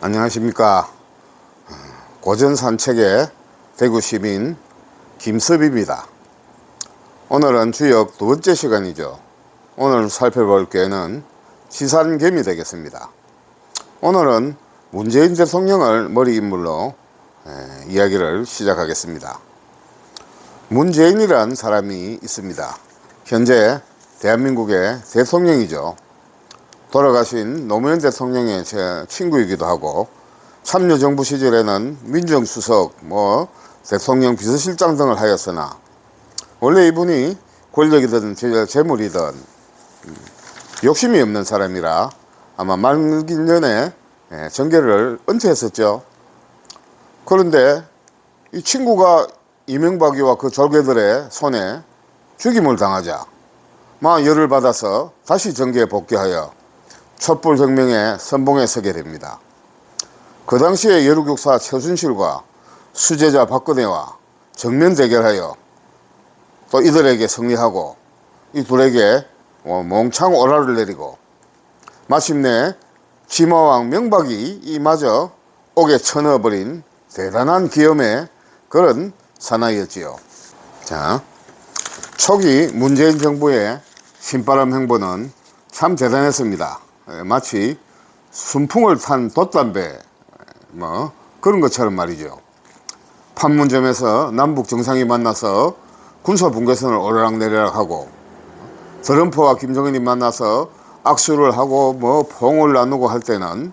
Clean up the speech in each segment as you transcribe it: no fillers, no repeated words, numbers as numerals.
안녕하십니까. 고전산책의 대구시민 김섭입니다. 오늘은 주역 두 번째 시간이죠. 오늘 살펴볼 게는 시산겸이 되겠습니다. 오늘은 문재인 대통령을 머리인물로 이야기를 시작하겠습니다. 문재인이란 사람이 있습니다. 현재 대한민국의 대통령이죠. 돌아가신 노무현 대통령의 제 친구이기도 하고 참여정부 시절에는 민정수석, 대통령 비서실장 등을 하였으나 원래 이분이 권력이든 재물이든 욕심이 없는 사람이라 아마 말기 전에 정계를 은퇴했었죠. 그런데 이 친구가 이명박이와 그 졸개들의 손에 죽임을 당하자 열을 받아서 다시 정계에 복귀하여 촛불혁명의 선봉에 서게 됩니다. 그 당시에 여루국사 최순실과 수제자 박근혜와 정면 대결하여 또 이들에게 승리하고 이 둘에게 몽창 오라를 내리고 마침내 지마왕 명박이 이마저 옥에 쳐넣어버린 대단한 기염의 그런 사나이였지요. 자, 초기 문재인 정부의 신바람 행보는 참 대단했습니다. 마치 순풍을 탄 돛담배 그런 것처럼 말이죠. 판문점에서 남북 정상이 만나서 군사분계선을 오르락내리락 하고 트럼프와 김정은이 만나서 악수를 하고 봉을 나누고 할 때는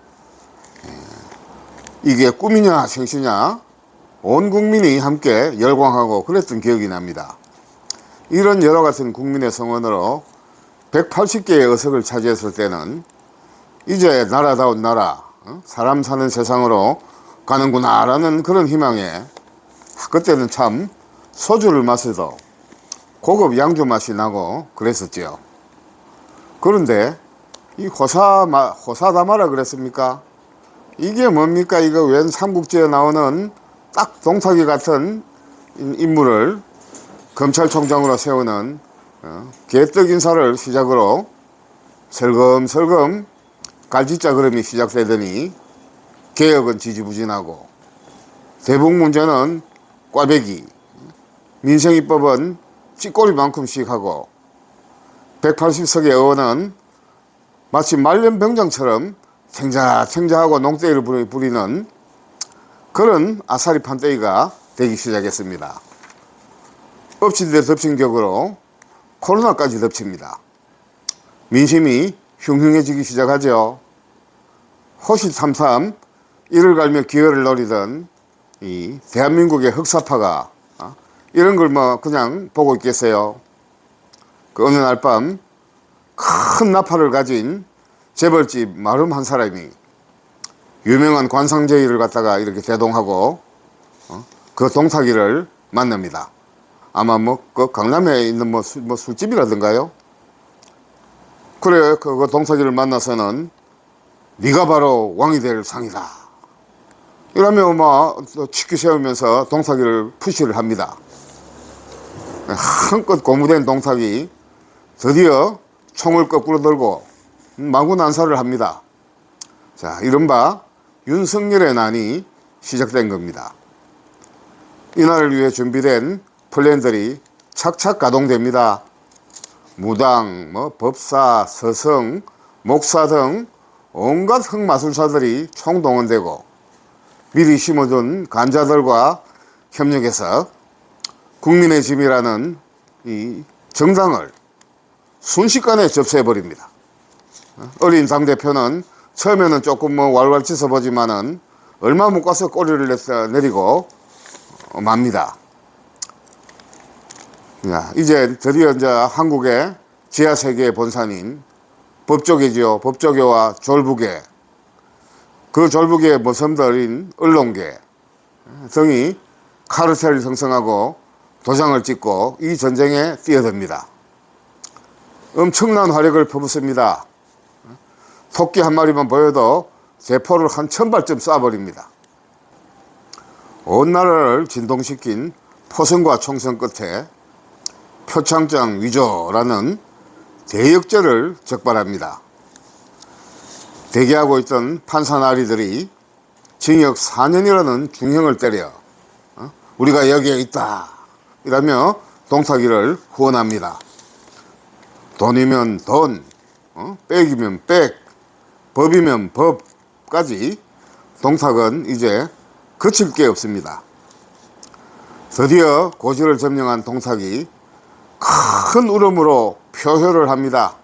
이게 꿈이냐 생시냐 온 국민이 함께 열광하고 그랬던 기억이 납니다. 이런 여러 같은 국민의 성원으로 180개의 의석을 차지했을 때는 이제 나라다운 나라, 사람 사는 세상으로 가는구나 라는 그런 희망에 그때는 참 소주를 마셔도 고급 양주 맛이 나고 그랬었지요. 그런데 이 호사다마라 그랬습니까? 이게 뭡니까? 이거 웬 삼국지에 나오는 딱 동탁이 같은 인물을 검찰총장으로 세우는 개떡 인사를 시작으로 설금설금 갈짓자 걸음이 시작되더니 개혁은 지지부진하고 대북 문제는 꽈배기, 민생입법은 찌꼬리만큼씩 하고 180석의 의원은 마치 말년병장처럼 챙자챙자하고 농대를 부리는 그런 아사리 판때기가 되기 시작했습니다. 엎친 데 덮친 격으로 코로나까지 덮칩니다. 민심이 흉흉해지기 시작하죠. 호시탐탐 이를 갈며 기회를 노리던 이 대한민국의 흑사파가 이런 걸 그냥 보고 있겠어요. 그 어느 날 밤 큰 나팔을 가진 재벌집 마름 한 사람이 유명한 관상제의를 갖다가 이렇게 대동하고 그 동탁이를 만납니다. 아마 그 강남에 있는 술집이라든가요. 그래 그 동탁이를 만나서는 네가 바로 왕이 될 상이다 이러면 치키 세우면서 동탁이를 푸시를 합니다. 한껏 고무된 동탁이 드디어 총을 거꾸로 들고 마구 난사를 합니다. 자, 이른바 윤석열의 난이 시작된 겁니다. 이날을 위해 준비된 플랜들이 착착 가동됩니다. 무당, 법사, 서성, 목사 등 온갖 흑마술사들이 총동원되고 미리 심어둔 간자들과 협력해서 국민의 집이라는 이 정당을 순식간에 접수해버립니다. 어린 당대표는 처음에는 조금 왈왈 찢어보지만은 얼마 못 가서 꼬리를 내리고 맙니다. 이제 드디어 한국의 지하세계의 본산인 법조계지요. 법조계와 졸부계, 그 졸부계의 모섬들인 언론계 등이 카르텔을 형성하고 도장을 찍고 이 전쟁에 뛰어듭니다. 엄청난 화력을 퍼붓습니다. 토끼 한 마리만 보여도 대포를 한 1000발쯤 쏴버립니다. 온 나라를 진동시킨 포성과 총성 끝에 표창장 위조라는 대역죄를 적발합니다. 대기하고 있던 판사 나리들이 징역 4년이라는 중형을 때려 우리가 여기에 있다 이라며 동탁이를 후원합니다. 돈이면 돈, 백이면 백, 법이면 법까지 동탁은 이제 거칠 게 없습니다. 드디어 고지를 점령한 동탁이 큰 울음으로 표효를 합니다.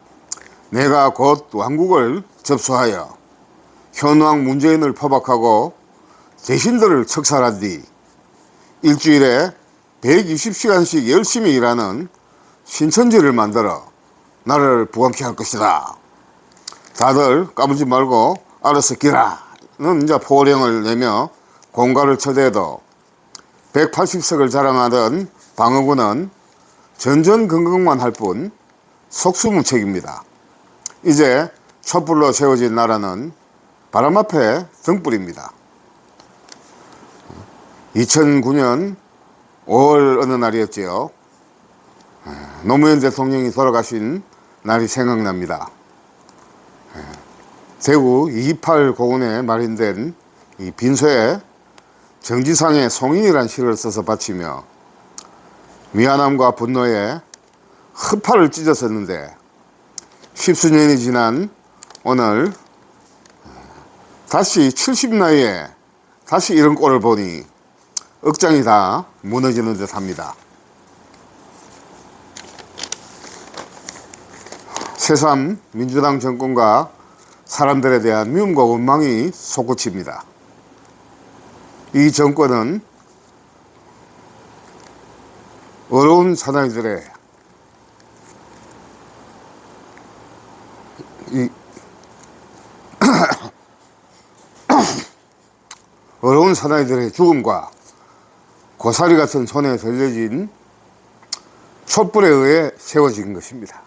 내가 곧 왕국을 접수하여 현왕 문재인을 포박하고 대신들을 척살한 뒤 일주일에 120시간씩 열심히 일하는 신천지를 만들어 나라를 부강케 할 것이다. 다들 까불지 말고 알아서 기라는 이제 포령을 내며 공가를 처대해도 180석을 자랑하던 방어군은 전전긍긍만 할 뿐 속수무책입니다. 이제 촛불로 세워진 나라는 바람 앞에 등불입니다. 2009년 5월 어느 날이었지요. 노무현 대통령이 돌아가신 날이 생각납니다. 대구 28 고군에 마련된 이 빈소에 정지상의 송인이란 시를 써서 바치며 미안함과 분노에 허파를 찢었었는데 십수년이 지난 오늘 다시 70 나이에 다시 이런 꼴을 보니 억장이 다 무너지는 듯 합니다. 새삼 민주당 정권과 사람들에 대한 미움과 원망이 솟구칩니다. 이 정권은 어려운 사나이들의 어려운 사나이들의 죽음과 고사리 같은 손에 들려진 촛불에 의해 세워진 것입니다.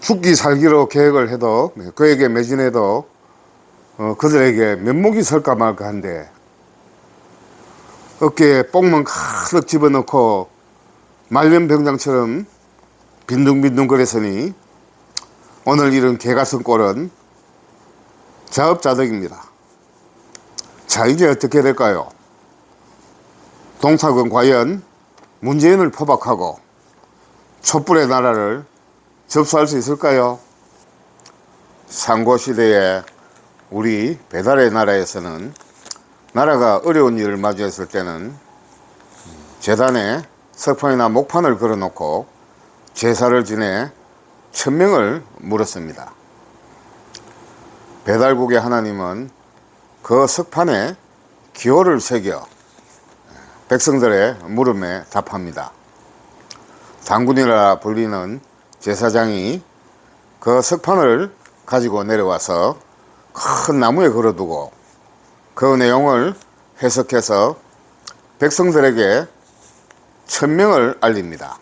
죽기 살기로 계획을 해도 그에게 매진해도 그들에게 면목이 설까 말까 한데 어깨에 뽕만 가득 집어넣고 말년병장처럼 빈둥빈둥거렸으니 오늘 이런 개같은 꼴은 자업자득입니다. 자, 이제 어떻게 될까요? 동탁은 과연 문재인을 포박하고 촛불의 나라를 접수할 수 있을까요? 상고시대에 우리 배달의 나라에서는 나라가 어려운 일을 마주했을 때는 재단에 석판이나 목판을 걸어놓고 제사를 지내 천명을 물었습니다. 배달국의 하나님은 그 석판에 기호를 새겨 백성들의 물음에 답합니다. 당군이라 불리는 제사장이 그 석판을 가지고 내려와서 큰 나무에 걸어두고 그 내용을 해석해서 백성들에게 천명을 알립니다.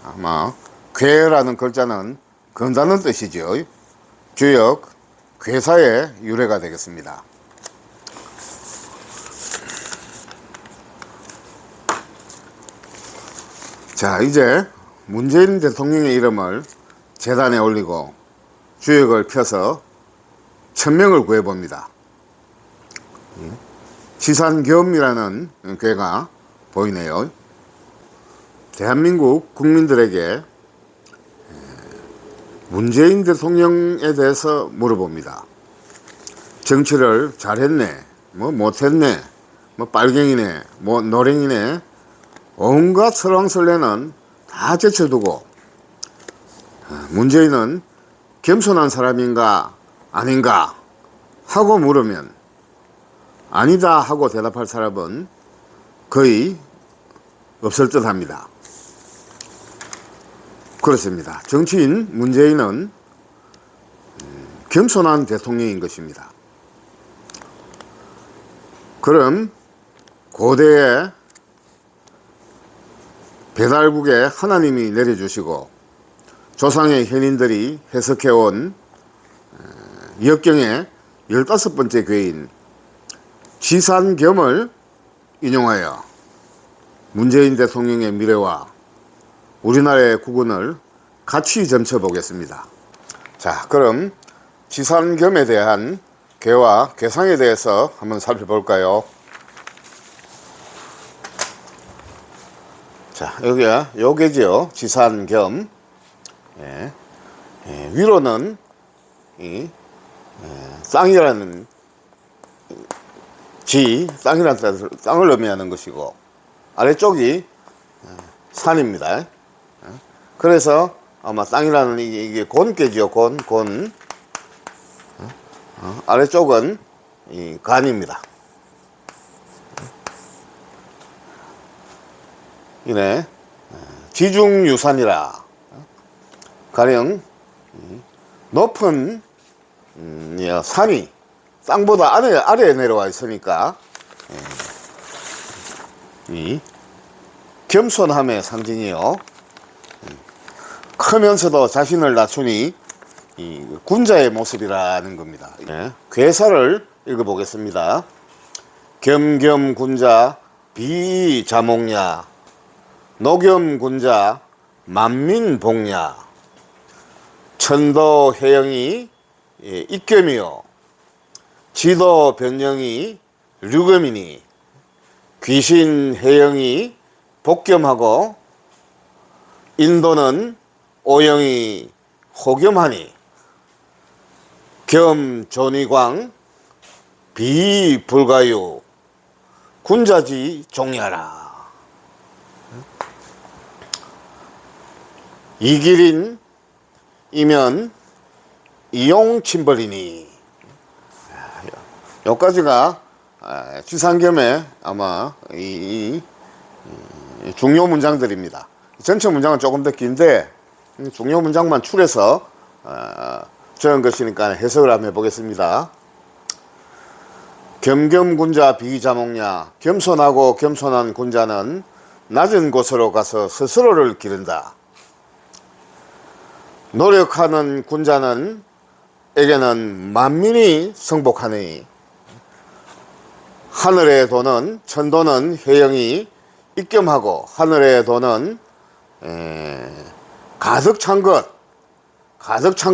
아마 괴라는 글자는 건다는 뜻이죠. 주역 괴사의 유래가 되겠습니다. 자, 이제 문재인 대통령의 이름을 재단에 올리고 주역을 펴서 천명을 구해봅니다. 지산겸이라는 괴가 보이네요. 대한민국 국민들에게 문재인 대통령에 대해서 물어봅니다. 정치를 잘했네, 못했네, 빨갱이네, 노랭이네, 온갖 설왕설래는 다 제쳐두고 문재인은 겸손한 사람인가 아닌가 하고 물으면 아니다 하고 대답할 사람은 거의 없을 듯 합니다. 그렇습니다. 정치인 문재인은 겸손한 대통령인 것입니다. 그럼 고대의 배달국에 하나님이 내려주시고 조상의 현인들이 해석해온 역경의 15번째 괴인 지산겸을 인용하여 문재인 대통령의 미래와 우리나라의 국운을 같이 점쳐보겠습니다. 자, 그럼 지산겸에 대한 괴와 괴상에 대해서 한번 살펴볼까요? 자, 여기가 요괴지요. 지산겸. 위로는 이 땅이라는 땅이라는 뜻을 땅을 의미하는 것이고, 아래쪽이 산입니다. 그래서 아마 땅이라는 이게 곤괴지요. 곤. 아래쪽은 이 간입니다. 이래 지중유산이라, 가령 높은 산이 땅보다 아래에 내려와 있으니까 이 겸손함의 상징이요. 크면서도 자신을 낮추니 이 군자의 모습이라는 겁니다. 괴사를 읽어보겠습니다. 겸겸군자 비자몽야, 노겸군자 만민복야, 천도해영이 입겸이요, 지도변영이 류겸이니, 귀신해영이 복겸하고, 인도는 오영이 호겸하니, 겸존이광 비불가유, 군자지 종야라. 이길인 이면 이용침벌이니. 여기까지가 지산겸의 아마 이 중요 문장들입니다. 전체 문장은 조금 더 긴데 중요 문장만 추려서 적은 것이니까 해석을 한번 해보겠습니다. 겸겸군자 비자몽야, 겸손하고 겸손한 군자는 낮은 곳으로 가서 스스로를 기른다. 노력하는 군자는 에게는 만민이 성복하니, 하늘에 도는 천도는 회영이 입겸하고, 하늘에 도는 가득 찬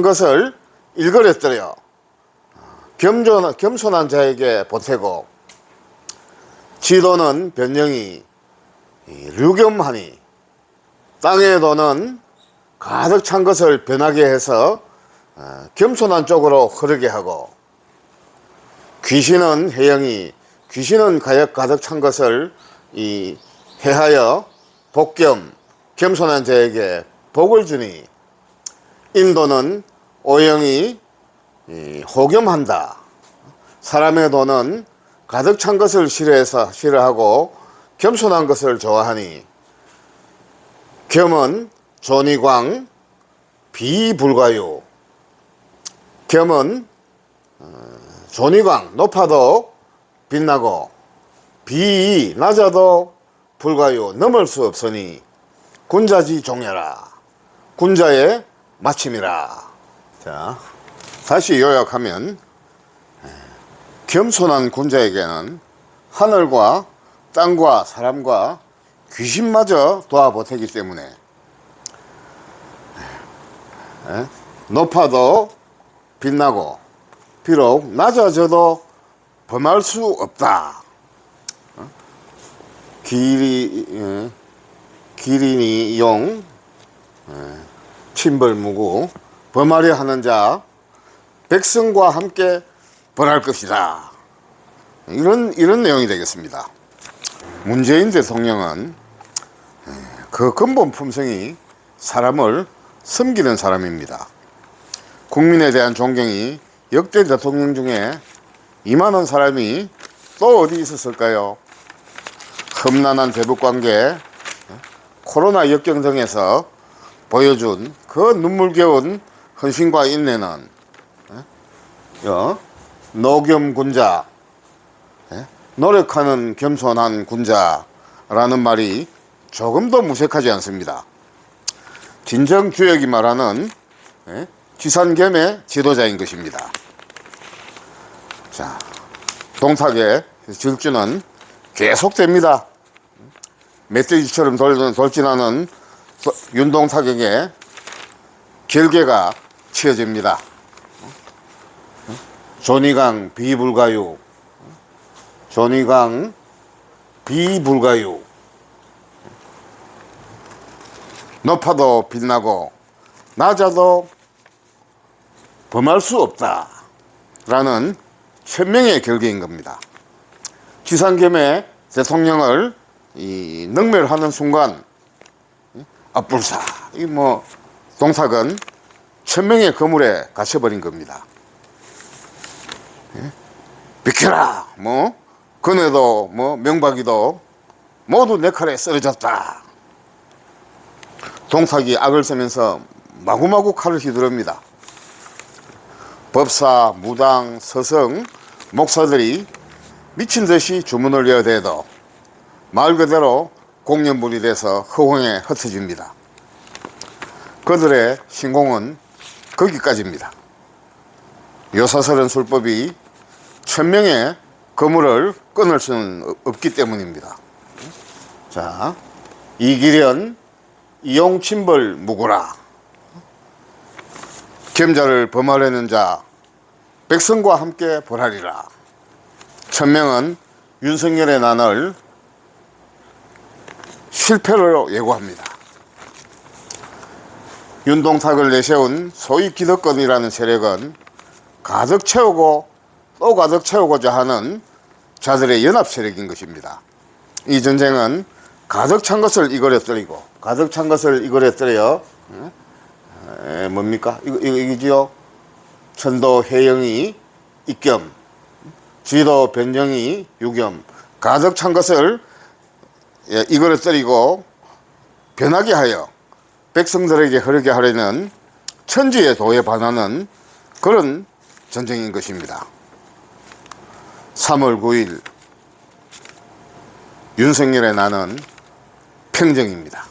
것을 일거렸더려. 겸손한 자에게 보태고, 지도는 변영이 류겸하니, 땅에 도는 가득 찬 것을 변하게 해서 겸손한 쪽으로 흐르게 하고, 귀신은 해영이, 귀신은 가득 찬 것을 해하여 복겸, 겸손한 자에게 복을 주니, 인도는 오영이 호겸한다. 사람의 도는 가득 찬 것을 싫어하고 겸손한 것을 좋아하니, 겸은 존이광 비불가유, 겸은 존이광 높아도 빛나고, 비 낮아도 불가유 넘을 수 없으니, 군자지 종야라. 군자의 마침이라. 자, 다시 요약하면, 겸손한 군자에게는 하늘과 땅과 사람과 귀신마저 도와보태기 때문에 높아도 빛나고, 비록 낮아져도 범할 수 없다. 기린이 용 침벌무구, 범하려 하는 자 백성과 함께 벌할 것이다. 이런 내용이 되겠습니다. 문재인 대통령은 그 근본 품성이 사람을 섬기는 사람입니다. 국민에 대한 존경이 역대 대통령 중에 이만한 사람이 또 어디 있었을까요? 험난한 대북관계, 코로나 역경 등에서 보여준 그 눈물겨운 헌신과 인내는 노겸군자, 노력하는 겸손한 군자라는 말이 조금도 무색하지 않습니다. 진정 주역이 말하는 지산겸의 지도자인 것입니다. 자, 동탁의 질주는 계속됩니다. 멧돼지처럼 돌진하는 윤동탁에게 결계가 치어집니다. 존이강 비불가유, 존이강 비불가유. 높아도 빛나고 낮아도 범할 수 없다 라는 천명의 결계인 겁니다. 지상겸의 대통령을 능멸하는 순간 앞불사 이 뭐 동탁은 천명의 거물에 갇혀버린 겁니다. 비켜라 뭐 그네도 뭐 명박이도 모두 내 칼에 쓰러졌다. 동탁이 악을 쓰면서 마구마구 칼을 휘두릅니다. 법사, 무당, 서성, 목사들이 미친듯이 주문을 외어대도 말 그대로 공연불이 돼서 허공에 흩어집니다. 그들의 신공은 거기까지입니다. 요사스런 술법이 천명의 거물을 끊을 수는 없기 때문입니다. 자, 이기련 이용침벌 무고라. 겸자를 범하려는 자 백성과 함께 벌하리라. 천명은 윤석열의 난을 실패로 예고합니다. 윤동탁을 내세운 소위 기득권이라는 세력은 가득 채우고 또 가득 채우고자 하는 자들의 연합 세력인 것입니다. 이 전쟁은 가득 찬 것을 이거려뜨리고 가득 찬 것을 이거려뜨려 뭡니까? 이거지요. 천도 해영이 입겸, 지도 변정이 유겸. 가득 찬 것을 이거려뜨리고 변하게 하여 백성들에게 흐르게 하려는 천지의 도에 반하는 그런 전쟁인 것입니다. 3월 9일 윤석열의 나는 평정입니다.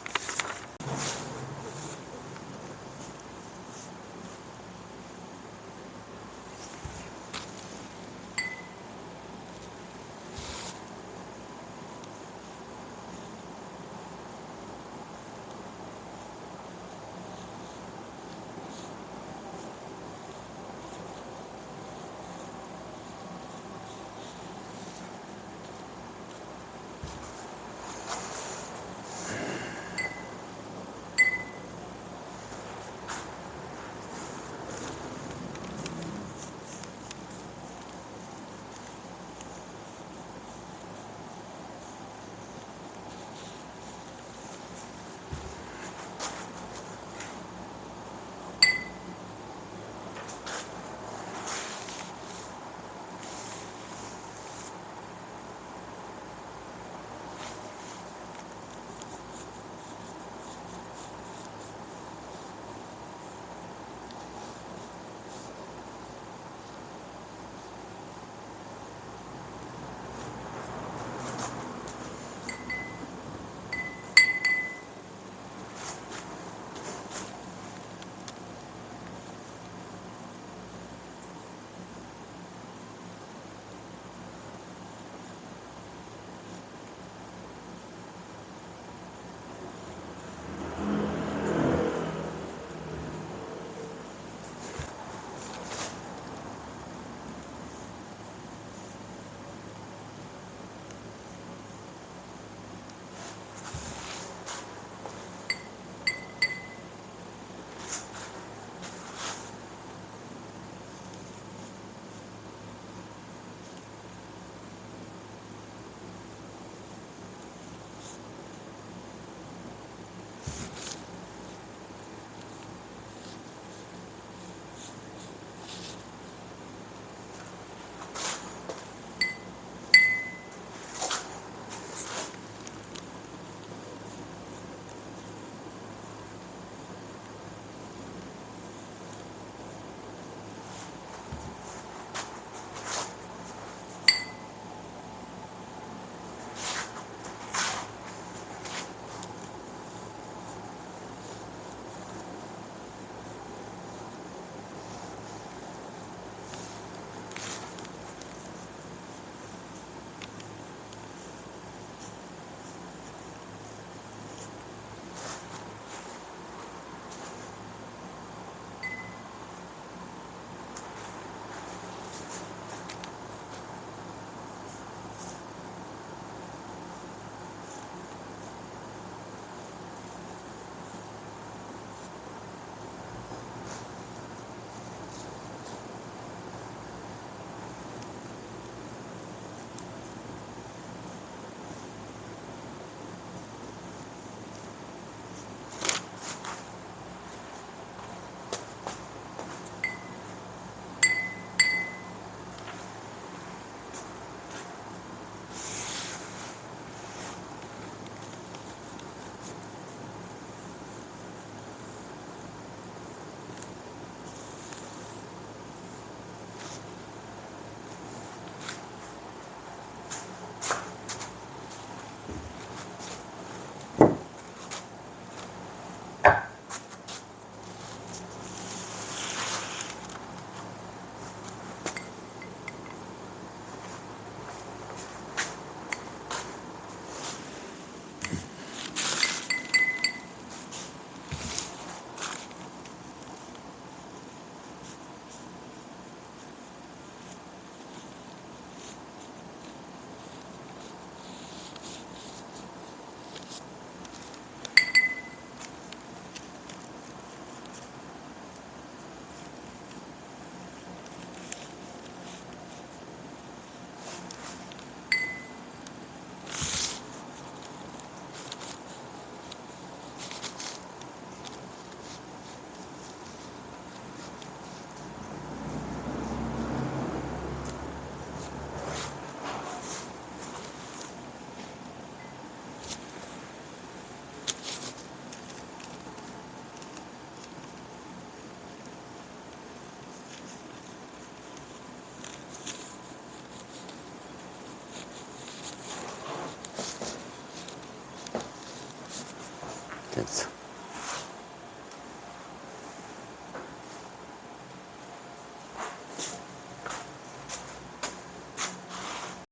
됐어.